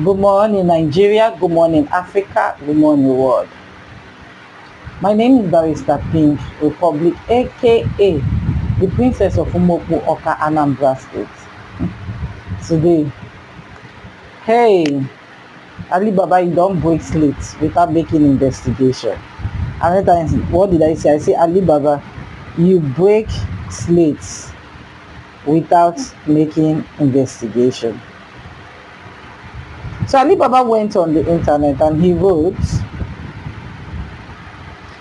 Good morning, Nigeria. Good morning, Africa. Good morning, world. My name is Barrister Pink Republic, aka the Princess of Umoku Oka, Anambra State. Today, hey, Alibaba, you don't break slates without making investigation. Another time, what did I say? I say, Alibaba, you break slates without making investigation. So Alibaba went on the internet and he wrote,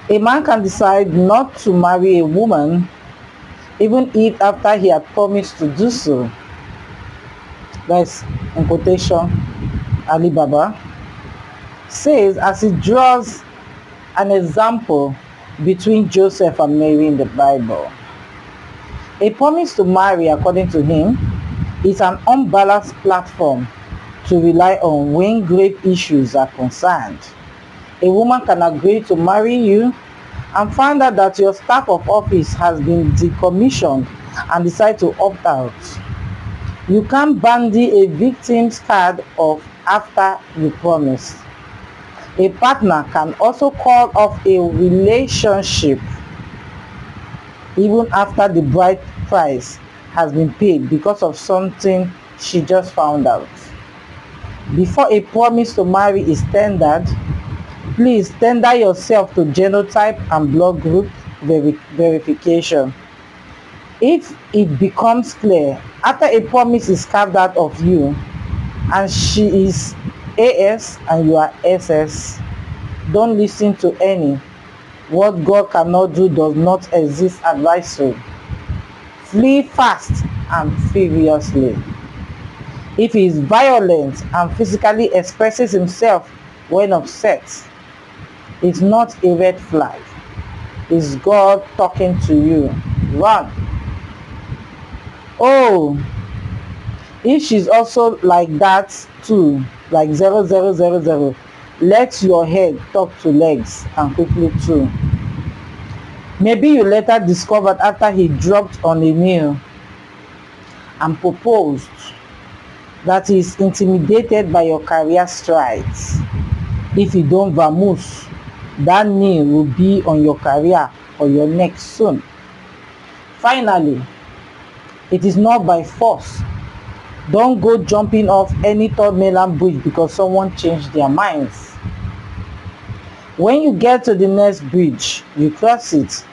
a man can decide not to marry a woman even if after he had promised to do so. That's in quotation. Alibaba says as he draws an example between Joseph and Mary in the Bible. A promise to marry, according to him, is an unbalanced platform to rely on when grave issues are concerned. A woman can agree to marry you and find out that your staff of office has been decommissioned and decide to opt out. You can't bandy a victim's card of after you promised. A partner can also call off a relationship even after the bride price has been paid because of something she just found out. Before a promise to marry is tendered, please tender yourself to genotype and blood group verification. If it becomes clear after a promise is carved out of you and she is AS and you are SS, don't listen to any "what God cannot do does not exist" advisory. Flee fast and furiously. If he is violent and physically expresses himself when upset, it's not a red flag. It's God talking to you. Run. Oh, if she's also like that too, like 0000, let your head talk to legs and quickly too. Maybe you later discovered after he dropped on a meal and proposed that he is intimidated by your career strides. If you don't vamoose, that knee will be on your career or your neck soon. Finally, it is not by force. Don't go jumping off any third mainland bridge because someone changed their minds. When you get to the next bridge, you cross it,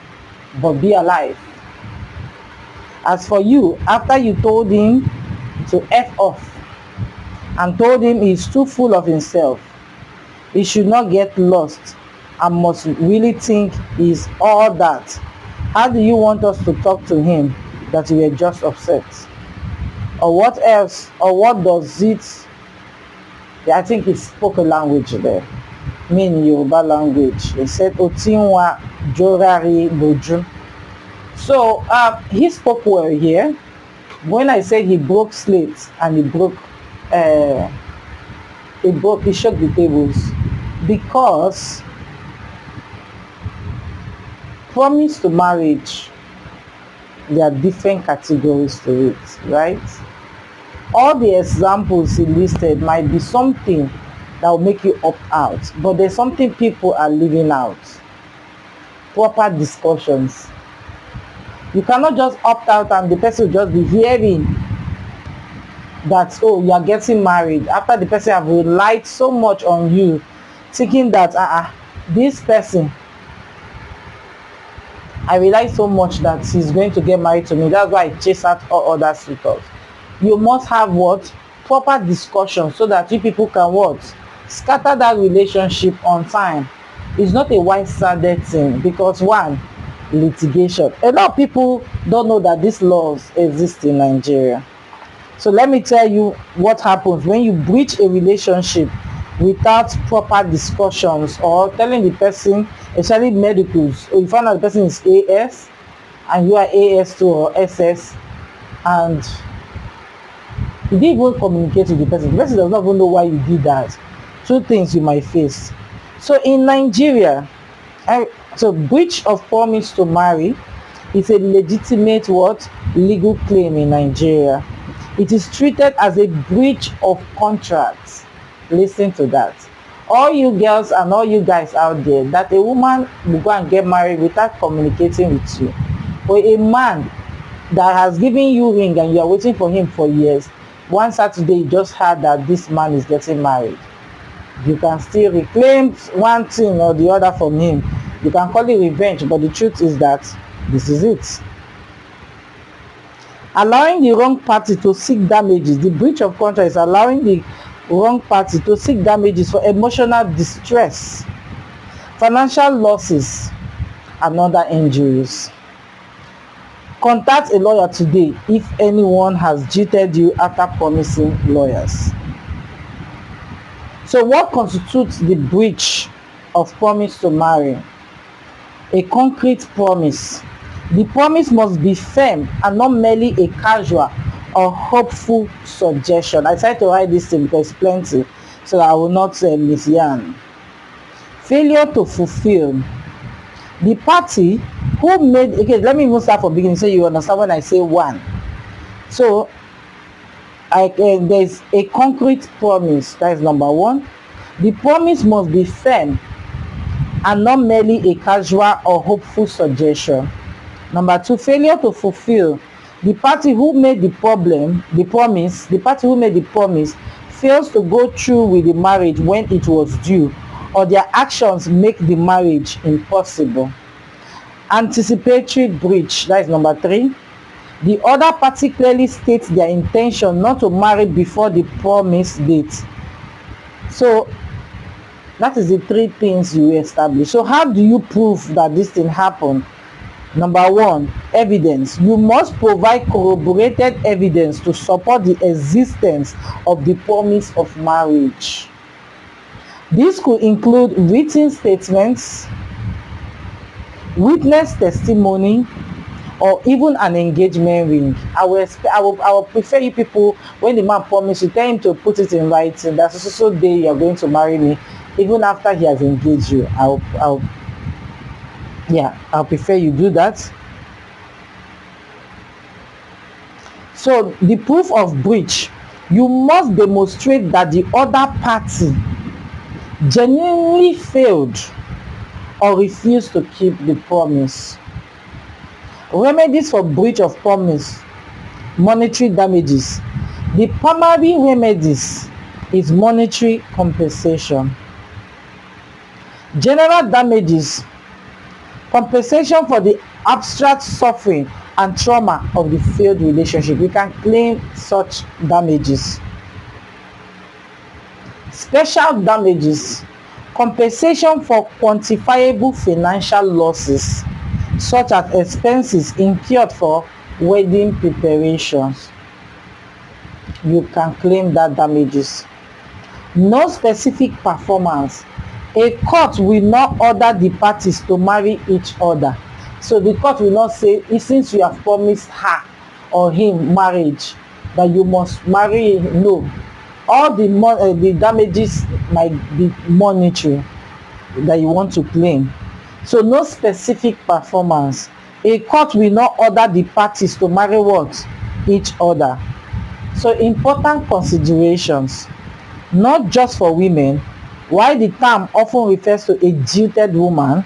but be alive. As for you, after you told him to F off and told him he's too full of himself, he should not get lost and must really think he's all that. How do you want us to talk to him that you were just upset? Or what else? Or what does it? I think he spoke a language there. Mean Yoruba language. He said Otinwa Jorari Boju. So he spoke well here. When I said he broke slates and he shook the tables, because promise to marriage, there are different categories to it, right? All the examples he listed might be something that will make you opt out, but there's something people are leaving out. Proper discussions. You cannot just opt out and the person will just be hearing that, oh, you are getting married, after the person have relied so much on you, thinking that this person, I rely so much that he's going to get married to me, that's why I chase out all other suitors. You must have what? Proper discussion so that you people can what? Scatter that relationship on time. It's not a one-sided thing because one, litigation. A lot of people don't know that these laws exist in Nigeria. So let me tell you what happens when you breach a relationship without proper discussions or telling the person, especially medicals, or you find out the person is AS and you are AS2 or SS, and you didn't even communicate with the person. The person does not even know why you did that. Two things you might face. So in Nigeria, so breach of promise to marry is a legitimate what? Legal claim in Nigeria. It is treated as a breach of contract Listen to that. All you girls and all you guys out there, that a woman will go and get married without communicating with you, or a man that has given you ring and you are waiting for him for years, one Saturday you just heard that this man is getting married, you can still reclaim one thing or the other from him. You can call it revenge, but the truth is that this is it. Allowing the wrong party to seek damages. The breach of contract is allowing the wrong party to seek damages for emotional distress, financial losses, and other injuries. Contact a lawyer today if anyone has cheated you after promising lawyers. So what constitutes the breach of promise to marry? A concrete promise. The promise must be firm and not merely a casual or hopeful suggestion. I tried to write this thing because it's plenty, so I will not misyan. Failure to fulfill. The party who made, okay, let me even start from beginning so you understand when I say one. So there's a concrete promise. That is number one. The promise must be firm and not merely a casual or hopeful suggestion. Number two, failure to fulfill. The party who made the party who made the promise fails to go through with the marriage when it was due, or their actions make the marriage impossible. Anticipatory breach. That is number three. The other party clearly states their intention not to marry before the promise date. So that is the three things you establish. So how do you prove that this thing happened? Number one, evidence. You must provide corroborated evidence to support the existence of the promise of marriage. This could include written statements, witness testimony, or even an engagement ring. I will prefer you people, when the man promises, you tell him to put it in writing. That's also day you are going to marry me, even after he has engaged you. I'll prefer you do that. So the proof of breach, you must demonstrate that the other party genuinely failed or refused to keep the promise. Remedies for breach of promise. Monetary damages. The primary remedies is monetary compensation. General damages. Compensation for the abstract suffering and trauma of the failed relationship. You can claim such damages. Special damages. Compensation for quantifiable financial losses, such as expenses incurred for wedding preparations. You can claim that damages. No specific performance. A court will not order the parties to marry each other. So the court will not say, since you have promised her or him marriage, that you must marry him. No. All the damages might be monetary that you want to claim. So no specific performance. A court will not order the parties to marry what? Each other. So important considerations, not just for women. While the term often refers to a jilted woman,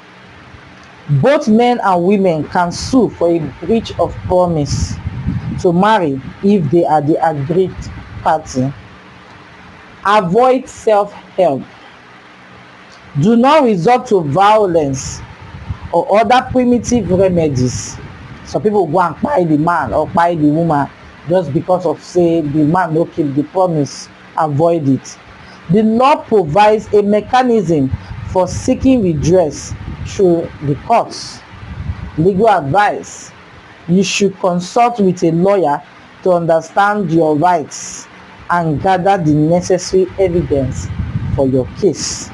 both men and women can sue for a breach of promise to marry if they are the aggrieved party. Avoid self-help. Do not resort to violence or other primitive remedies. Some people go and buy the man or buy the woman just because of say the man no keep the promise. Avoid it. The law provides a mechanism for seeking redress through the courts. Legal advice. You should consult with a lawyer to understand your rights and gather the necessary evidence for your case.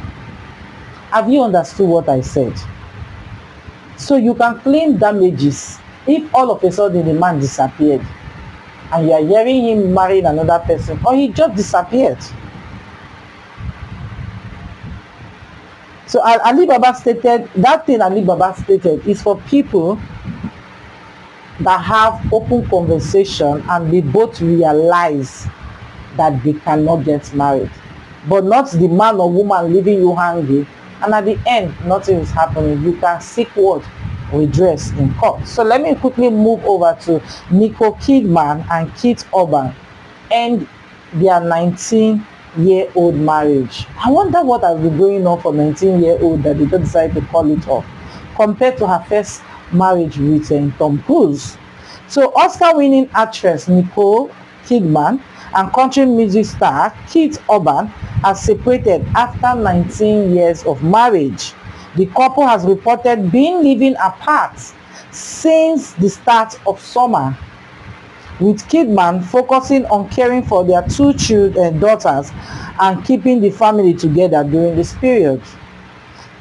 Have you understood what I said? So you can claim damages if all of a sudden the man disappeared and you are hearing him marrying another person, or he just disappeared. So Alibaba stated, that thing Alibaba stated is for people that have open conversation and they both realize that they cannot get married. but not the man or woman leaving you hungry. And at the end, nothing is happening. You can seek what? Redress in court. So let me quickly move over to Nicole Kidman and Keith Urban and their 19-year-old marriage. I wonder what has been going on for 19-year-old that they don't decide to call it off, compared to her first marriage with Tom Cruise. So Oscar-winning actress Nicole Kidman and country music star Keith Urban are separated after 19 years of marriage. The couple has reported being living apart since the start of summer, with Kidman focusing on caring for their two daughters and keeping the family together during this period.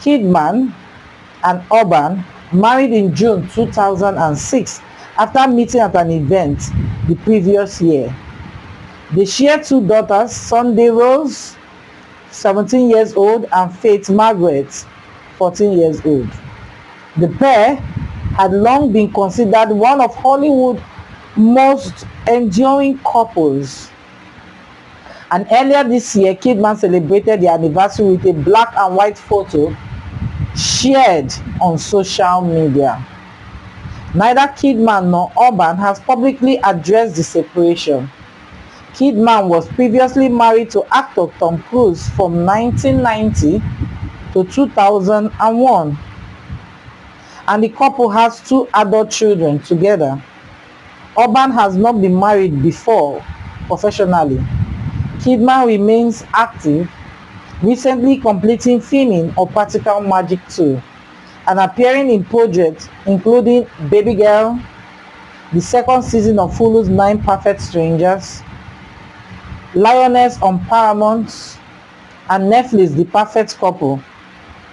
Kidman and Urban married in June 2006 after meeting at an event the previous year. They share two daughters, Sunday Rose, 17 years old, and Faith Margaret, 14 years old. The pair had long been considered one of Hollywood's most enduring couples. And earlier this year, Kidman celebrated the anniversary with a black and white photo shared on social media. Neither Kidman nor Urban has publicly addressed the separation. Kidman was previously married to actor Tom Cruise from 1990 to 2001, and the couple has two adult children together. Urban has not been married before professionally. Kidman remains active, recently completing filming of Practical Magic 2 and appearing in projects including Baby Girl, the second season of Hulu's 9 Perfect Strangers, Lioness on Paramount, and Netflix The Perfect Couple.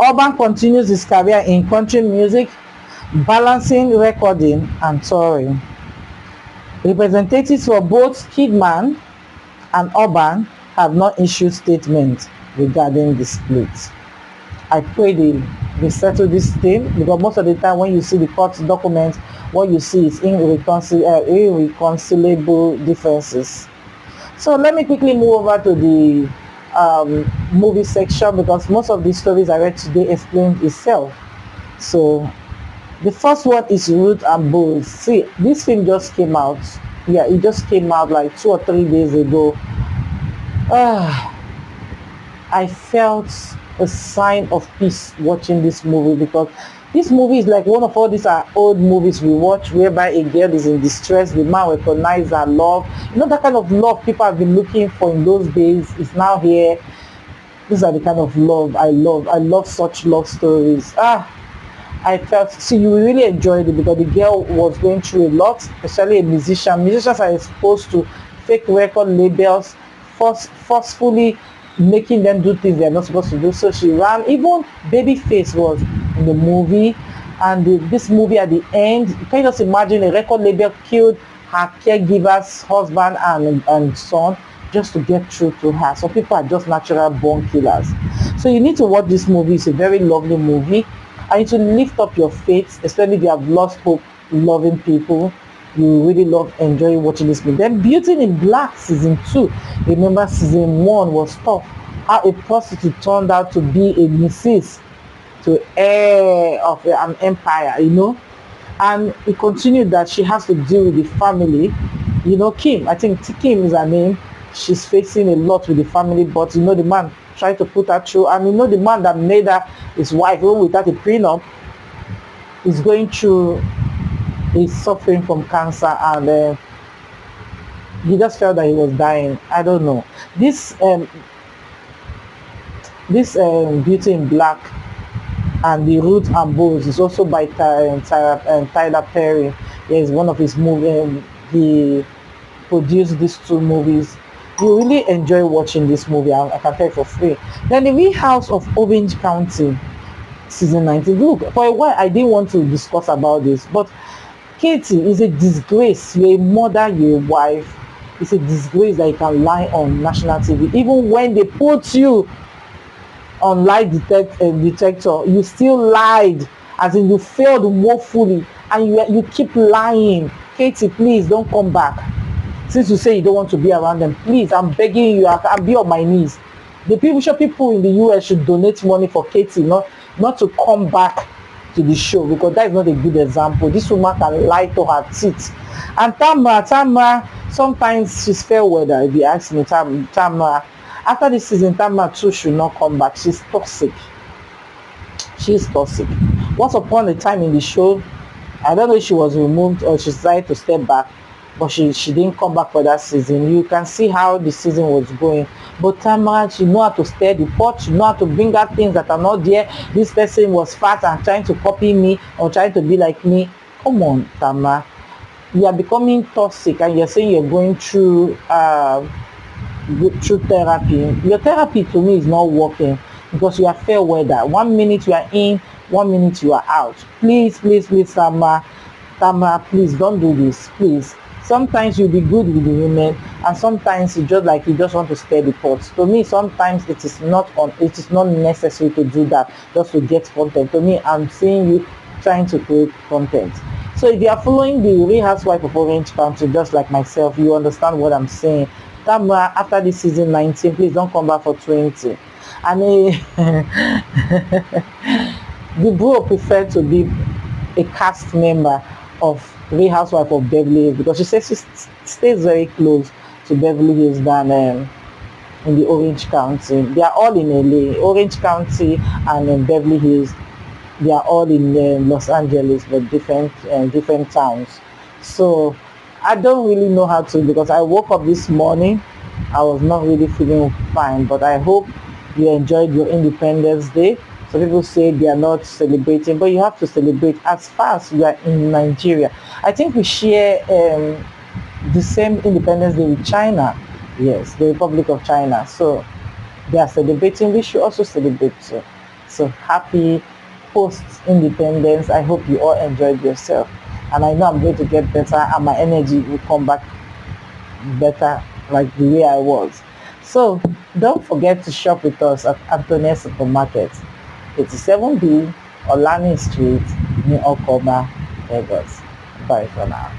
Urban continues his career in country music, balancing recording and touring. Representatives for both Kidman and Urban have not issued statements regarding the split. I pray they settle this thing, because most of the time when you see the court documents, what you see is irreconcilable differences. So let me quickly move over to the movie section, because most of the stories I read today explained itself. So the first one is Ruth and Boaz. See, this film just came out. Yeah, it just came out like 2 or 3 days ago. I felt a sign of peace watching this movie, because this movie is like one of all these old movies we watch whereby a girl is in distress, the man recognizes her love. You know, that kind of love people have been looking for in those days is now here. These are the kind of love I love. I love such love stories. I felt, see, you really enjoyed it, because the girl was going through a lot, especially a musician. Musicians are exposed to fake record labels, forcefully making them do things they're not supposed to do. So she ran. Even Babyface was in the movie, and this movie at the end, you can just imagine a record label killed her caregiver's husband and son just to get through to her. So people are just natural born killers. So you need to watch this movie. It's a very lovely movie. I need to lift up your faith, especially if you have lost hope loving people. You really love enjoying watching this movie. Then Beauty in Black season 2. Remember, season 1 was tough. How a prostitute turned out to be a missus to heir of an empire, you know. And it continued that she has to deal with the family. You know, Kim, I think Kim is her name. She's facing a lot with the family, but you know, the man tried to put her through. And you know, the man that made her his wife, even without a prenup, is going through, is suffering from cancer, and he just felt that he was dying. I don't know. This Beauty in Black and the Ruth and Boaz is also by Tyler Perry. Is one of his movies. He produced these 2 movies. You really enjoy watching this movie. I can tell you for free. Then the Real House of Orange County season 19. Look, for a while I didn't want to discuss about this, but Katie is a disgrace. You're a mother, you're a wife. It's a disgrace that you can lie on national TV. Even when they put you on lie detector, you still lied, as in you failed woefully, and you keep lying. Katie, please don't come back. Since you say you don't want to be around them, please, I'm begging you, I'll be on my knees. The people in the US should donate money for Katie, not to come back to the show, because that is not a good example. This woman can lie to her teeth. And Tamara, sometimes she's fair weather. If you ask me, Tamara, after this season, Tamara too should not come back. She's toxic. She's toxic. Once upon a time in the show, I don't know if she was removed or she decided to step back, but she didn't come back for that season. You can see how the season was going. But Tamara, she know how to stir the pot. She know how to bring out things that are not there. This person was fat and trying to copy me or trying to be like me. Come on, Tamara. You are becoming toxic and you're saying you're going through therapy. Your therapy to me is not working, because you are fair weather. 1 minute you are in, 1 minute you are out. Please, Tamara, please don't do this, please. Sometimes you'll be good with the women, and sometimes you just want to stir the pot. To me, sometimes it is not necessary to do that just to get content. To me, I'm seeing you trying to create content. So if you are following the Real Housewife of Orange County, just like myself, you understand what I'm saying. Tamara, after this season 19, please don't come back for 20. And the bro preferred to be a cast member of Real Housewife of Beverly Hills, because she says she stays very close to Beverly Hills than in the Orange County. They are all in LA, Orange County and in Beverly Hills. They are all in Los Angeles, but different towns. So I don't really know how to, because I woke up this morning, I was not really feeling fine, but I hope you enjoyed your Independence Day. So people say they are not celebrating, but you have to celebrate as far as you are in Nigeria. I think we share the same Independence Day with China. Yes, the Republic of China. So they are celebrating. We should also celebrate too. So happy post-independence. I hope you all enjoyed yourself. And I know I'm going to get better and my energy will come back better like the way I was. So don't forget to shop with us at Antonia Supermarket, 87B Olani Street, near Okoba, Lagos. Bye for now.